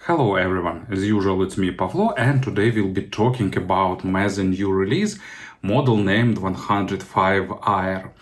Hello everyone, as usual it's me Pavlo, and today we'll be talking about Meze new release, model named 105 Aer.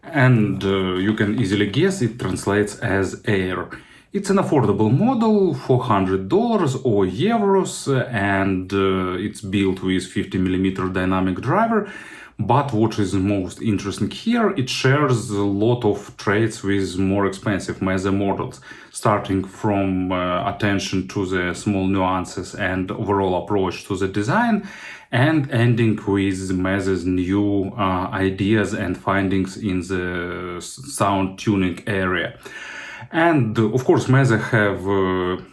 And you can easily guess it translates as Air. It's an affordable model, $400 or euros, and it's built with 50mm dynamic driver. But what is most interesting here, it shares a lot of traits with more expensive Meze models, starting from attention to the small nuances and overall approach to the design, and ending with Meze's new ideas and findings in the sound tuning area. And of course, Meze have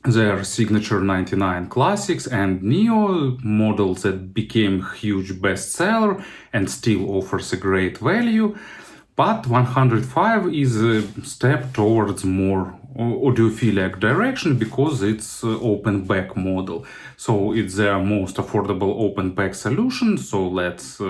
their signature 99 classics and Neo models that became huge bestseller and still offers a great value. But 105 is a step towards more audiophilic direction because it's open back model. So it's their most affordable open back solution. So let's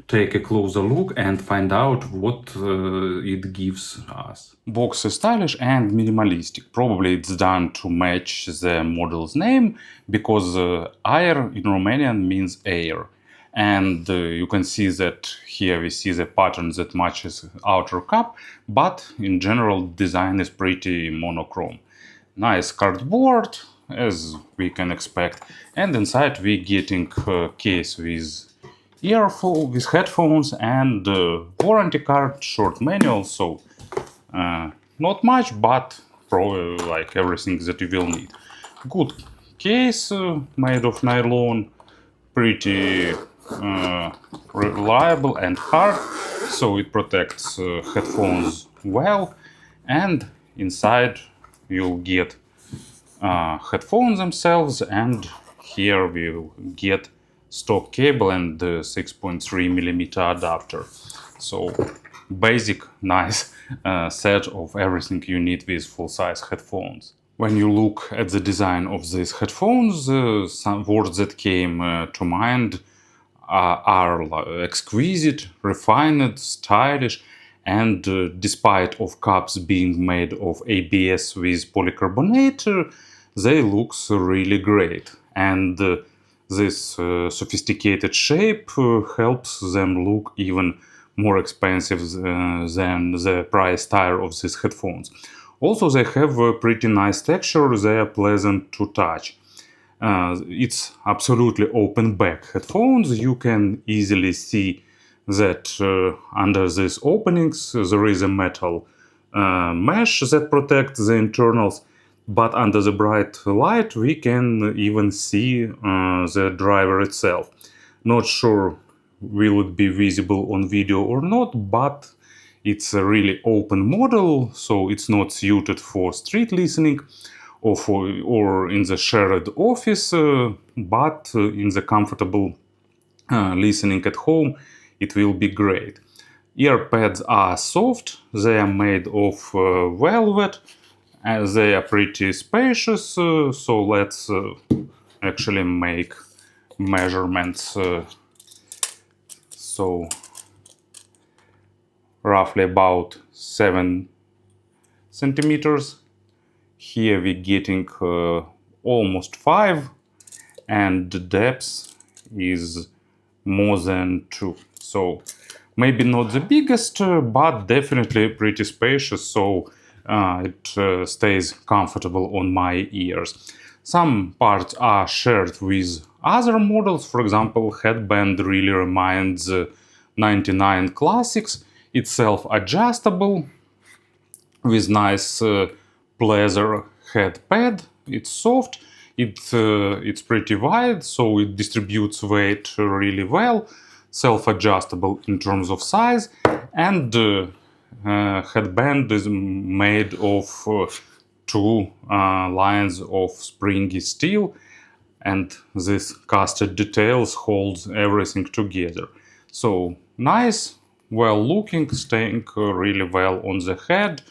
take a closer look and find out what it gives us. Box is stylish and minimalistic. Probably it's done to match the model's name because aer in Romanian means air. And you can see that here we see the pattern that matches outer cup, but in general design is pretty monochrome. Nice cardboard, as we can expect, and inside we getting a case with with headphones and warranty card, short manual, so not much, but probably like everything that you will need. Good case, made of nylon, pretty reliable and hard, so it protects headphones well, and inside you'll get headphones themselves, and here we'll get stock cable and the 6.3mm adapter. So basic, nice set of everything you need with full-size headphones. When you look at the design of these headphones, some words that came to mind are exquisite, refined, stylish, and despite of cups being made of ABS with polycarbonate, they look really great. And this sophisticated shape helps them look even more expensive than the price tag of these headphones. Also, they have a pretty nice texture, they are pleasant to touch. It's absolutely open back headphones. You can easily see that under these openings there is a metal mesh that protects the internals. But under the bright light we can even see the driver itself. Not sure will it be visible on video or not, but it's a really open model, so it's not suited for street listening or in the shared office, but in the comfortable listening at home it will be great. Ear pads are soft, they are made of velvet. They are pretty spacious, so let's actually make measurements. So roughly about 7 centimeters. Here we're getting almost 5, and the depth is more than 2. So maybe not the biggest, but definitely pretty spacious. So it stays comfortable on my ears. Some parts are shared with other models. For example, headband really reminds 99 classics. It's self-adjustable with nice pleather head pad. It's soft. It's pretty wide, so it distributes weight really well. Self-adjustable in terms of size, and headband is made of 2 lines of springy steel, and this casted details holds everything together. So nice, well looking, staying really well on the head.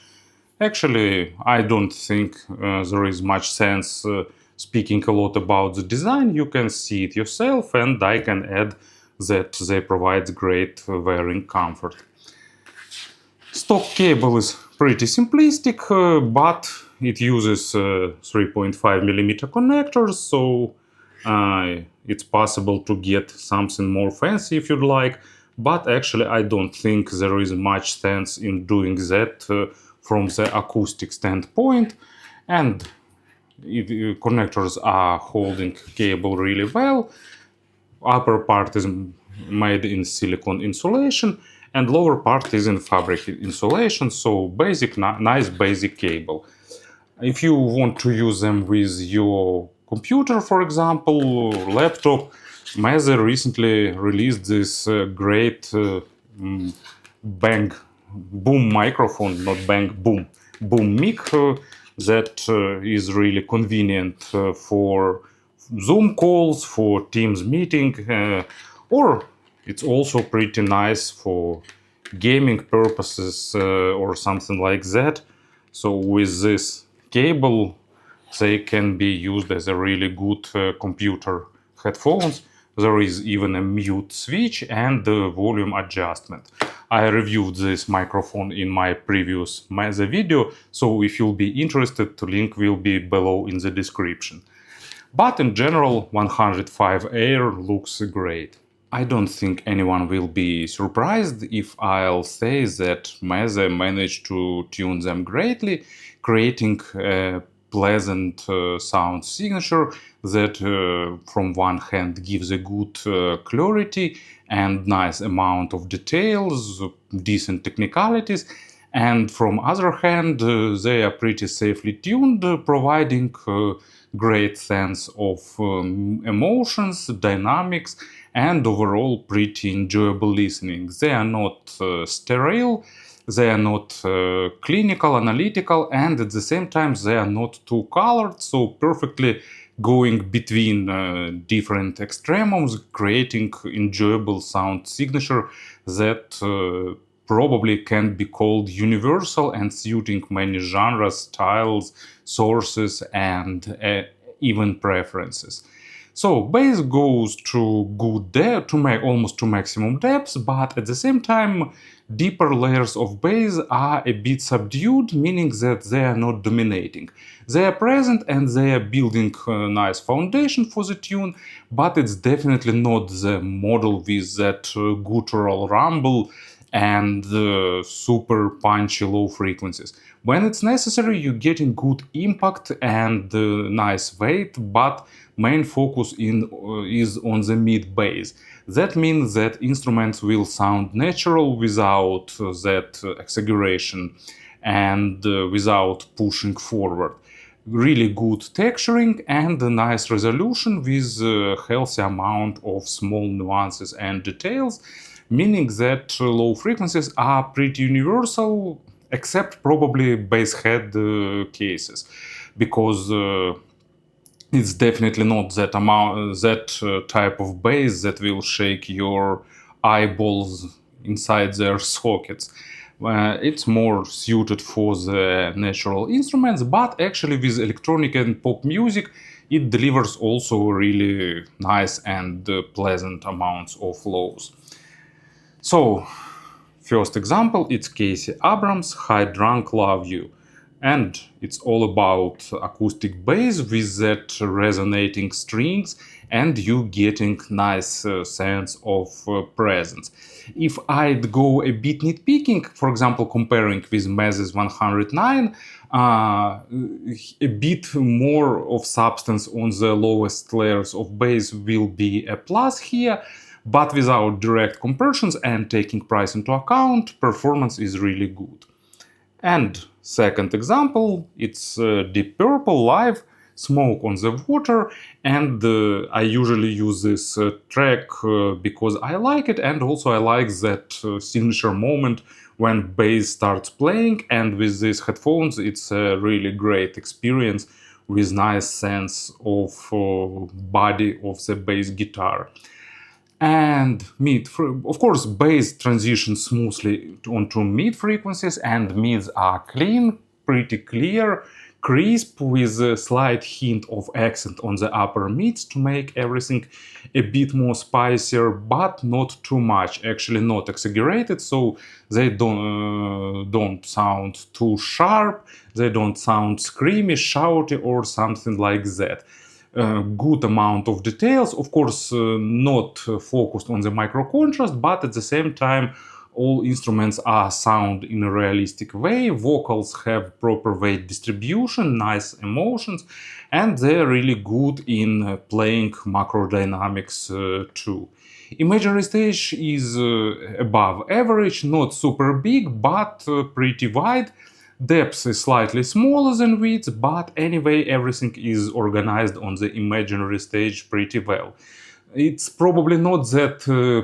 Actually, I don't think there is much sense speaking a lot about the design. You can see it yourself, and I can add that they provide great wearing comfort. Stock cable is pretty simplistic, but it uses 3.5mm connectors, so it's possible to get something more fancy if you'd like, but actually I don't think there is much sense in doing that from the acoustic standpoint. And connectors are holding cable really well. Upper part is made in silicone insulation and lower part is in fabric insulation, so basic, nice basic cable. If you want to use them with your computer, for example, laptop, Meze recently released this great bang boom microphone, not bang boom mic, that is really convenient for Zoom calls, for Teams meeting, or it's also pretty nice for gaming purposes or something like that. So with this cable, they can be used as a really good computer headphones. There is even a mute switch and the volume adjustment. I reviewed this microphone in my previous Meze video, so if you'll be interested, the link will be below in the description. But in general, 105 Air looks great. I don't think anyone will be surprised if I'll say that Meze managed to tune them greatly, creating a pleasant sound signature that from one hand gives a good clarity and nice amount of details, decent technicalities, and from other hand they are pretty safely tuned, providing great sense of emotions, dynamics, and overall pretty enjoyable listening. They are not sterile, they are not clinical, analytical, and at the same time they are not too colored, so perfectly going between different extremes, creating enjoyable sound signature that probably can be called universal and suiting many genres, styles, sources, and even preferences. So bass goes to good depth, almost to maximum depth, but at the same time, deeper layers of bass are a bit subdued, meaning that they are not dominating. They are present and they are building a nice foundation for the tune, but it's definitely not the model with that guttural rumble and super punchy low frequencies. When it's necessary, you're getting good impact and nice weight, but main focus is on the mid bass. That means that instruments will sound natural without that exaggeration and without pushing forward. Really good texturing and a nice resolution with a healthy amount of small nuances and details, meaning that low frequencies are pretty universal, except probably bass head cases, because it's definitely not that type of bass that will shake your eyeballs inside their sockets. It's more suited for the natural instruments, but actually with electronic and pop music, it delivers also really nice and pleasant amounts of lows. So, first example, it's Casey Abrams, High Drunk Love You. And it's all about acoustic bass with that resonating strings and you getting nice sense of presence. If I'd go a bit nitpicking, for example, comparing with Meze's 109, a bit more of substance on the lowest layers of bass will be a plus here, but without direct comparisons and taking price into account, performance is really good. And second example, it's Deep Purple Live, Smoke on the Water, and I usually use this track because I like it, and also I like that signature moment when bass starts playing, and with these headphones it's a really great experience with nice sense of body of the bass guitar. And of course, bass transitions smoothly onto mid frequencies, and mids are clean, pretty clear, crisp with a slight hint of accent on the upper mids to make everything a bit more spicier, but not too much, actually not exaggerated, so they don't sound too sharp, they don't sound screamy, shouty or something like that. Good amount of details, of course, not focused on the micro contrast, but at the same time all instruments are sound in a realistic way, vocals have proper weight distribution, nice emotions, and they're really good in playing macro dynamics too. Imaginary stage is above average, not super big, but pretty wide. Depth is slightly smaller than width, but anyway, everything is organized on the imaginary stage pretty well. It's probably not that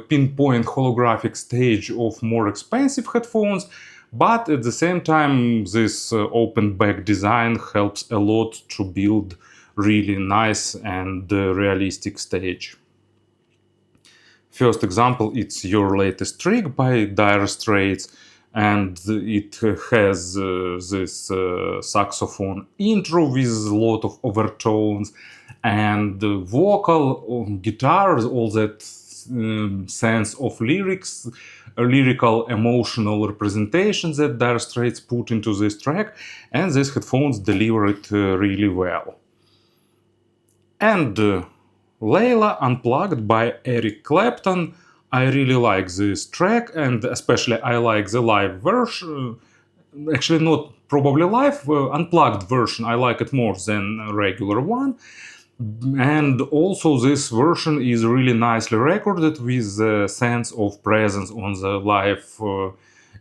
pinpoint holographic stage of more expensive headphones, but at the same time, this open back design helps a lot to build really nice and realistic stage. First example, it's Your Latest Trick by Dire Straits, and it has this saxophone intro with a lot of overtones and vocal, guitars, all that sense of lyrics, lyrical, emotional representation that Dire Straits put into this track, and these headphones deliver it really well. And Layla, Unplugged by Eric Clapton. I really like this track, and especially I like the live version. Actually, not probably live, unplugged version. I like it more than a regular one. And also, this version is really nicely recorded with a sense of presence on the live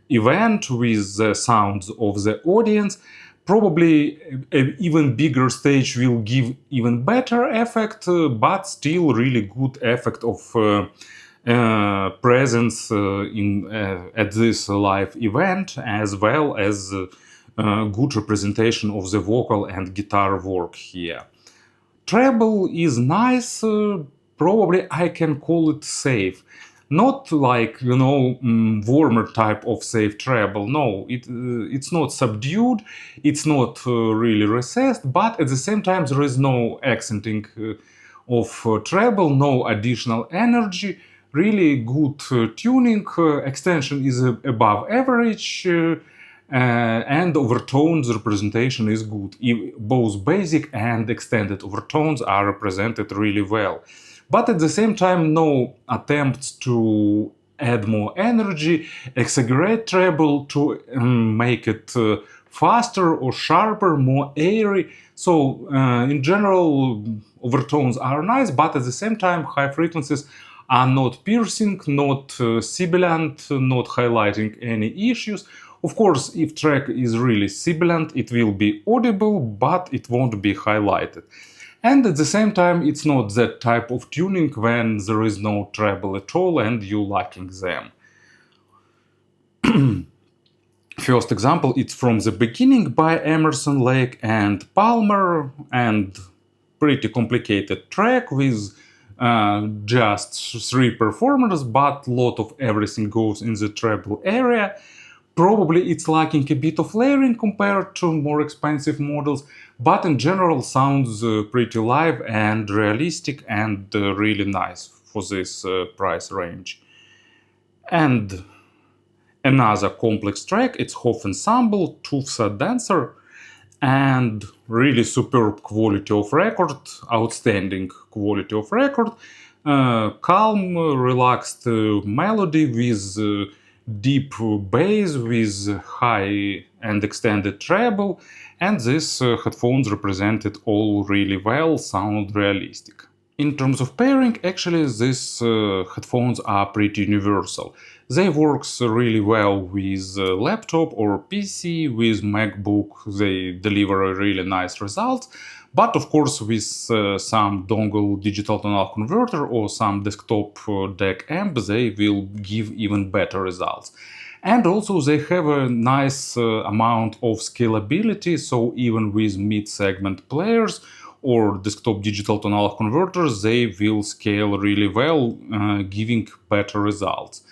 event, with the sounds of the audience. Probably an even bigger stage will give even better effect, but still really good effect of presence at this live event, as well as good representation of the vocal and guitar work here. Treble is nice, probably I can call it safe. Not like, warmer type of safe treble. No, it's not subdued, it's not really recessed, but at the same time there is no accenting of treble, no additional energy, really good tuning, extension is above average, and overtones representation is good. Both basic and extended overtones are represented really well. But at the same time, no attempts to add more energy, exaggerate treble to make it faster or sharper, more airy. So in general, overtones are nice, but at the same time, high frequencies are not piercing, not sibilant, not highlighting any issues. Of course, if track is really sibilant, it will be audible, but it won't be highlighted. And at the same time, it's not that type of tuning when there is no treble at all and you lacking them. First example, it's From the Beginning by Emerson, Lake and Palmer, and pretty complicated track with just 3 performers, but a lot of everything goes in the treble area. Probably it's lacking a bit of layering compared to more expensive models, but in general sounds pretty live and realistic and really nice for this price range. And another complex track, it's Hoff Ensemble, Tufsa Danser, and really superb quality of record, outstanding quality of record, calm, relaxed melody with deep bass with high and extended treble, and these headphones represented all really well, sound realistic. In terms of pairing, actually these headphones are pretty universal. They work really well with laptop or PC, with MacBook they deliver really nice results, but of course with some dongle digital to analog converter or some desktop DAC amp they will give even better results. And also they have a nice amount of scalability, so even with mid-segment players or desktop digital to analog converters, they will scale really well, giving better results.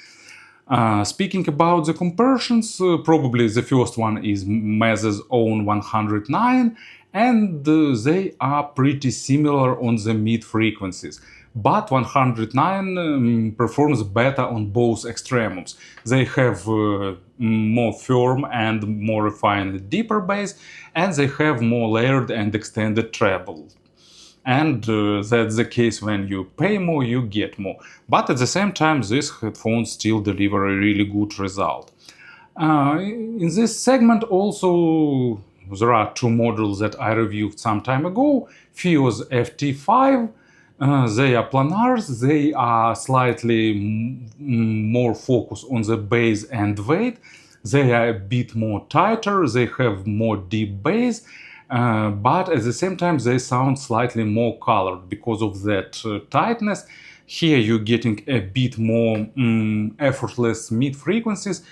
Speaking about the conversions, probably the first one is Meze's own 109, and they are pretty similar on the mid frequencies. But 109 performs better on both extremes. They have more firm and more refined deeper bass, and they have more layered and extended treble. And that's the case when you pay more, you get more. But at the same time, these headphones still deliver a really good result. In this segment also there are two models that I reviewed some time ago. Fuse FT5. They are planars. They are slightly more focused on the bass and weight. They are a bit more tighter. They have more deep bass. But at the same time they sound slightly more colored because of that tightness. Here you're getting a bit more effortless mid frequencies,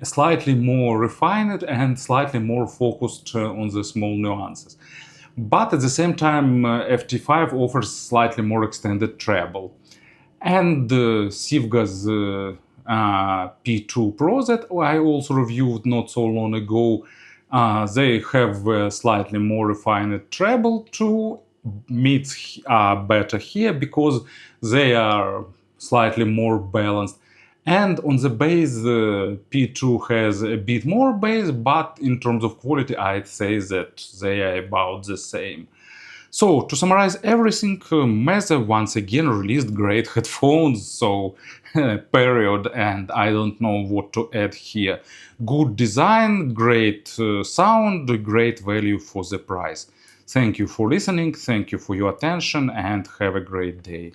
slightly more refined and slightly more focused on the small nuances. But at the same time, FT5 offers slightly more extended treble. And Sivga's P2 Pro that I also reviewed not so long ago, they have slightly more refined treble too. Mids are better here because they are slightly more balanced. And on the bass, P2 has a bit more bass, but in terms of quality, I'd say that they are about the same. So, to summarize everything, Meze once again released great headphones, so period, and I don't know what to add here. Good design, great sound, great value for the price. Thank you for listening, thank you for your attention, and have a great day.